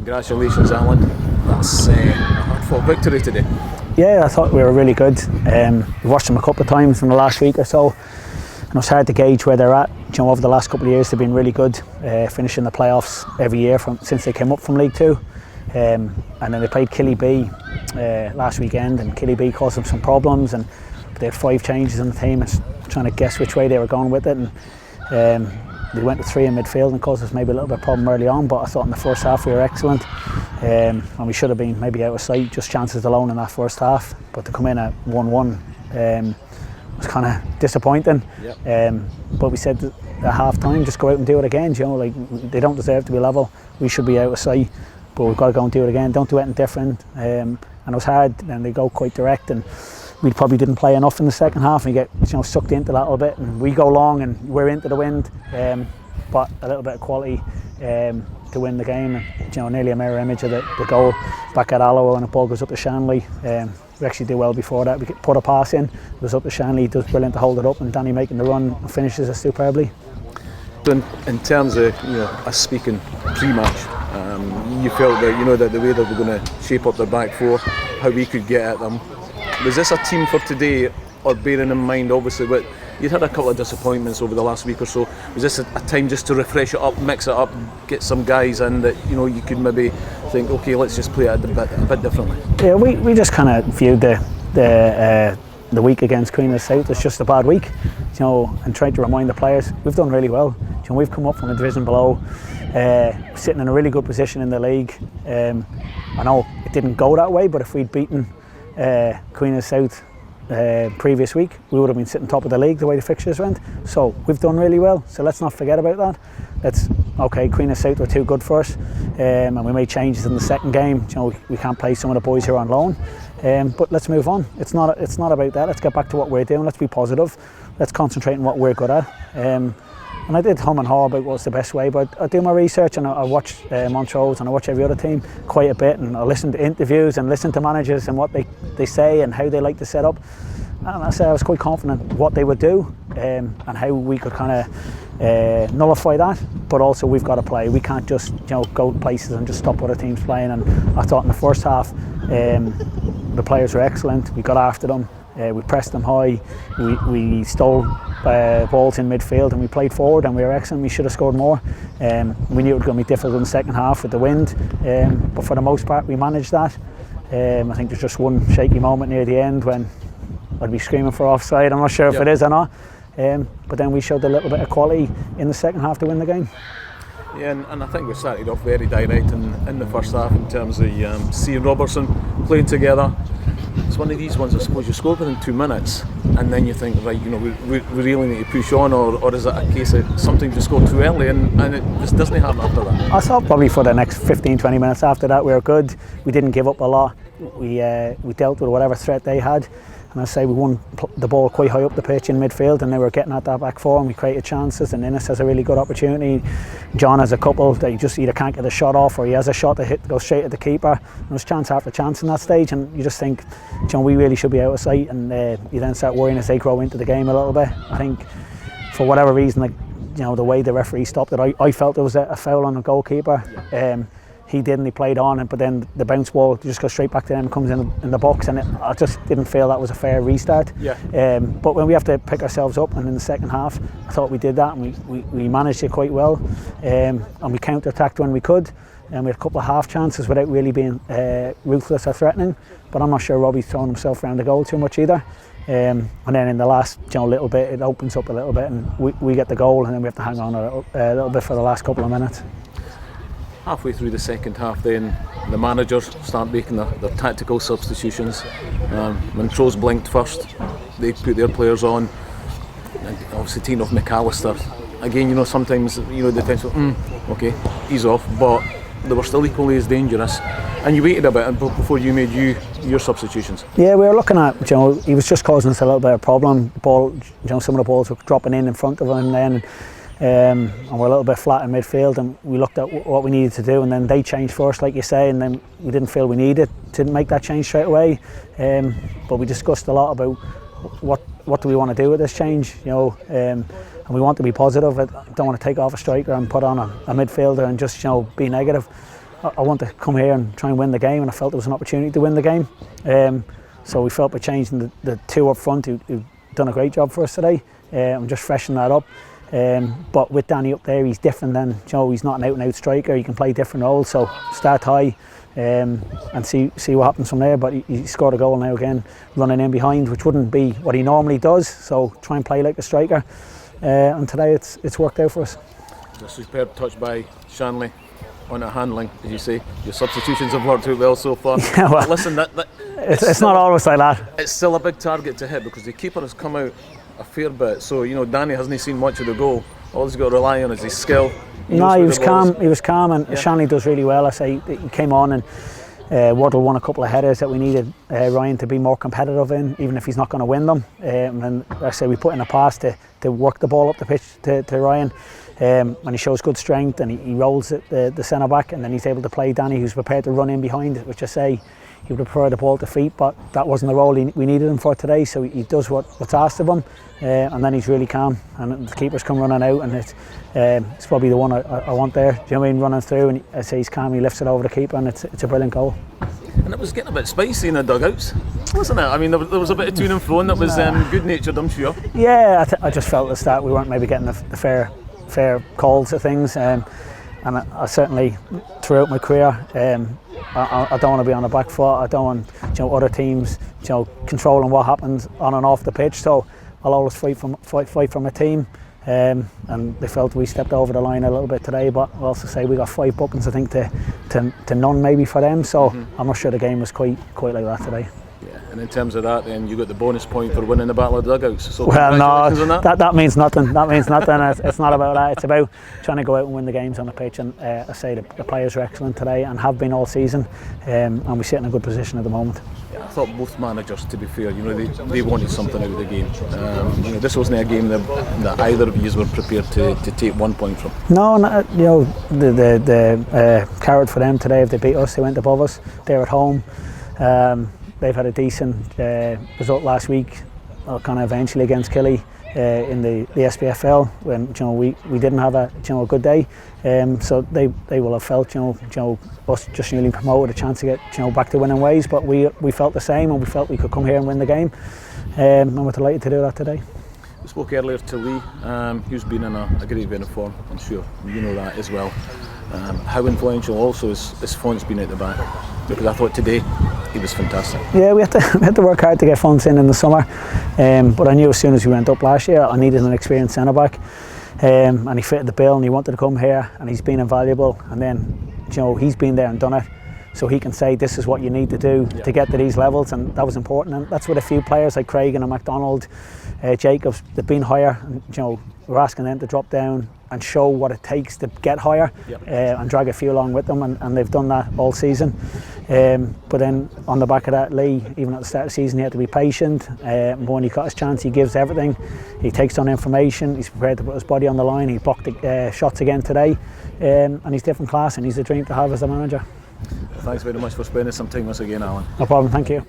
Congratulations, Alan. That's a hard-fought victory today. Yeah, I thought we were really good. We watched them a couple of times in the last week or so, and it's hard to gauge where they're at. You know, over the last couple of years, they've been really good, finishing the playoffs every year since they came up from League Two. And then they played Killyby last weekend, and Killyby caused them some problems, and they had 5 changes in the team. It's trying to guess which way they were going with it, and they went to 3 in midfield and caused us maybe a little bit of problem early on, but I thought in the first half we were excellent, and we should have been maybe out of sight, just chances alone in that first half, but to come in at 1-1 was kind of disappointing. Yep. But we said at half time, just go out and do it again. You know, like, they don't deserve to be level, we should be out of sight, but we've got to go and do it again, don't do anything different. And it was hard, and they go quite direct, and we probably didn't play enough in the second half, and we get sucked into that a little bit, and we go long and we're into the wind, but a little bit of quality to win the game. And, nearly a mirror image of the goal back at Alloa, and the ball goes up to Shanley. We actually do well before that. We put a pass in, it was up to Shanley, he does brilliant to hold it up, and Danny making the run and finishes it superbly. In terms of us speaking pre-match, you felt that that the way that we're going to shape up their back four, how we could get at them. Was this a team for today, or bearing in mind obviously what you'd had a couple of disappointments over the last week or so? Was this a time just to refresh it up, mix it up, get some guys in that you could maybe think, okay, let's just play it a bit differently? Yeah, we just kind of viewed the week against Queen of the South as just a bad week, and tried to remind the players we've done really well. We've come up from a division below, sitting in a really good position in the league. I know it didn't go that way, but if we'd beaten Queen of the South previous week, we would have been sitting top of the league the way the fixtures went. So we've done really well, so let's not forget about that. Queen of the South were too good for us, and we made changes in the second game. We can't play some of the boys here on loan, but let's move on. It's not about that. Let's get back to what we're doing. Let's be positive. Let's concentrate on what we're good at. And I did hum and haw about what's the best way, but I do my research, and I watch Montrose, and I watch every other team quite a bit, and I listen to interviews and listen to managers and what they say and how they like to set up. And I say I was quite confident what they would do, and how we could kind of nullify that. But also we've got to play. We can't just go places and just stop other teams playing. And I thought in the first half the players were excellent. We got after them. We pressed them high, we stole balls in midfield, and we played forward, and we were excellent. We should have scored more. We knew it was going to be difficult in the second half with the wind, but for the most part we managed that. I think there's just one shaky moment near the end when I'd be screaming for offside. I'm not sure if it is or not, but then we showed a little bit of quality in the second half to win the game. Yeah, and I think we started off very direct in the first half in terms of seeing Robertson playing together. It's one of these ones, I suppose, you score within 2 minutes and then you think, right, we really need to push on, or is it a case of something just scored too early and it just doesn't happen after that? I thought probably for the next 15-20 minutes after that we were good. We didn't give up a lot. We dealt with whatever threat they had. And I say we won the ball quite high up the pitch in midfield, and they were getting at that back four, and we created chances. And Innes has a really good opportunity. John has a couple that he just either can't get a shot off, or he has a shot that goes straight at the keeper. And there's chance after chance in that stage, and you just think, we really should be out of sight. And you then start worrying as they grow into the game a little bit. I think for whatever reason, the way the referee stopped it, I felt there was a foul on the goalkeeper. He didn't, he played on it, but then the bounce ball just goes straight back to them, comes in the box, and I just didn't feel that was a fair restart. But when we have to pick ourselves up, and in the second half I thought we did that, and we managed it quite well, and we counter-attacked when we could, and we had a couple of half chances without really being ruthless or threatening. But I'm not sure Robbie's thrown himself around the goal too much either. And then in the last little bit, it opens up a little bit, and we get the goal, and then we have to hang on a little bit for the last couple of minutes. Halfway through the second half, then the managers start making their tactical substitutions. Montrose blinked first, they put their players on, and obviously taking off McAllister. Again, sometimes the defence okay, he's off, but they were still equally as dangerous. And you waited a bit before you made your substitutions. Yeah, we were looking at, he was just causing us a little bit of problem. The ball, some of the balls were dropping in front of him then. And we're a little bit flat in midfield, and we looked at what we needed to do, and then they changed first, like you say, and then we didn't feel we needed to make that change straight away. But we discussed a lot about what do we want to do with this change, and we want to be positive. I don't want to take off a striker and put on a midfielder and just be negative. I want to come here and try and win the game, and I felt there was an opportunity to win the game. So we felt by changing the two up front who've done a great job for us today, and just freshen that up. But with Danny up there, he's different than Joe. He's not an out-and-out striker. He can play different roles. So start high and see what happens from there. But he scored a goal now again, running in behind, which wouldn't be what he normally does. So try and play like a striker. And today it's worked out for us. A superb touch by Shanley on a handling, as you say. Your substitutions have worked out well so far. Yeah, well, listen, it's not always like that. It's still a big target to hit because the keeper has come out a fair bit. So Danny hasn't seen much of the goal. All he's got to rely on is his skill. He was calm. He was calm, and Shanley does really well. I say he came on and Waddle won a couple of headers that we needed Ryan to be more competitive in, even if he's not going to win them. And then I say we put in a pass to work the ball up the pitch to Ryan. And he shows good strength, and he rolls it, the centre back, and then he's able to play Danny, who's prepared to run in behind it, which I say he would prefer the ball to feet, but that wasn't the role we needed him for today. So he does what's asked of him, and then he's really calm, and the keeper's come running out, and it's probably the one I want there. Do you know what I mean? Running through, and I say he's calm, he lifts it over the keeper, and it's a brilliant goal. And it was getting a bit spicy in the dugouts, wasn't it? I mean, there was a bit of to and fro, and that was good-natured, I'm sure. Yeah, I just felt at the start we weren't maybe getting the fair calls of things, and I certainly throughout my career I don't want to be on the back foot. I don't want other teams controlling what happens on and off the pitch, so I'll always fight for my team, and they felt we stepped over the line a little bit today, but I'll also say we got 5 bookings I think to none maybe for them, so I'm not sure the game was quite like that today. Yeah, and in terms of that, then you got the bonus point for winning the Battle of the Dugouts. So well, no, that means nothing. That means nothing. It's not about that. It's about trying to go out and win the games on the pitch. And I say the players are excellent today and have been all season, and we sit in a good position at the moment. Yeah, I thought both managers, to be fair, they wanted something out of the game. This wasn't a game that either of you were prepared to take 1 point from. No, the carrot for them today. If they beat us, they went above us. They're at home. They've had a decent result last week, kind of eventually against Killy in the SPFL when we didn't have a good day. So they will have felt us just newly promoted a chance to get back to winning ways. But we felt the same, and we felt we could come here and win the game, and we're delighted to do that today. We spoke earlier to Lee, who's been in a great bit of form. I'm sure you know that as well. How influential also is Font's been at the back? Because I thought today he was fantastic. Yeah, we had to work hard to get Font in the summer, but I knew as soon as we went up last year I needed an experienced centre back, and he fitted the bill, and he wanted to come here, and he's been invaluable. And then he's been there and done it, so he can say this is what you need to do to get to these levels, and that was important. And that's what a few players like Craig and MacDonald, Jacobs, they've been higher, and we're asking them to drop down and show what it takes to get higher, and drag a few along with them, and they've done that all season. But then on the back of that, Lee, even at the start of the season, he had to be patient. When he got his chance, he gives everything. He takes on information. He's prepared to put his body on the line. He blocked the shots again today, and he's different class, and he's a dream to have as a manager. Thanks very much for spending some time with us again, Alan. No problem, thank you.